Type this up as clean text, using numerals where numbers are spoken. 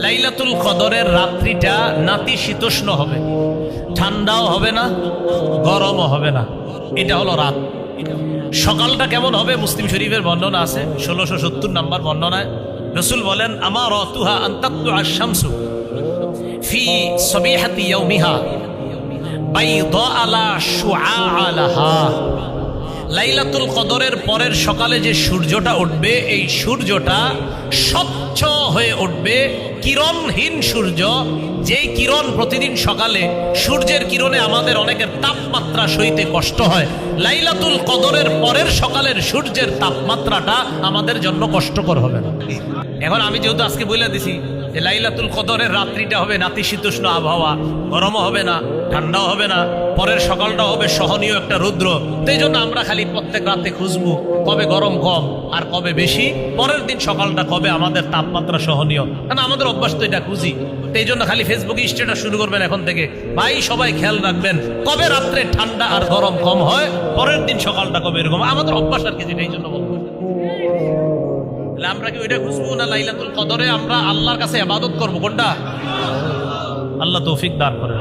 লাইলাতুল কদরের রাত্রিটা নাতিশীতোষ্ণ হবে, ঠান্ডাও হবে না, গরমও হবে না। এটা হলো রাত। সকালটা কেমন হবে? মুসলিম শরীফের বর্ণনা আছে, 1670 নম্বর বর্ণনায় রাসূল বলেন, আমা রাতুহা আন তাতলুআ আশ-শামসু ফি সাবিহাতি ইয়াউমিহা বাইদা আলা শুআআ লাহা। লাইলাতুল কদরের পরের সকালে যে সূর্যটা উঠবে, এই সূর্যটা স্বচ্ছ হয়ে উঠবে, কিরণহীন সূর্য। যেই কিরণ প্রতিদিন সকালে সূর্যের কিরণে আমাদের অনেকের তাপমাত্রা সইতে কষ্ট হয়, লাইলাতুল কদরের পরের সকালের সূর্যের তাপমাত্রাটা আমাদের জন্য কষ্টকর হবে না। এখন আমি যেহেতু আজকে বলে দিছি যে লাইলাতুল কদরের রাত্রিটা হবে নাতিশীতোষ্ণ আবহাওয়া, গরমও হবে না, ঠান্ডাও হবে না, পরের সকালটা হবে সহনীয় একটা রৌদ্র। এই জন্য আমরা খালি প্রত্যেক রাতে খুঁজবো কবে গরম কম আর কবে বেশি, পরের দিন সকালটা কবে আমাদের তাপমাত্রা সহনীয়, কারণ আমাদের অভ্যাস তো এটা খুঁজি। এই জন্য খালি ফেসবুকে স্ট্যাটাস শুরু করবেন এখন থেকে, ভাই সবাই খেয়াল রাখবেন কবে রাত্রে ঠান্ডা আর গরম কম হয়, পরের দিন সকালটা কবে এরকম। আমাদের অভ্যাস আর কি, যেটা এই জন্য বলবো। আমরা কি ওইটা খুঁজবো না লাইলাতুল কদরে আমরা আল্লাহর কাছে ইবাদত করবো? কোনটা? আল্লাহ তৌফিক দান করেন।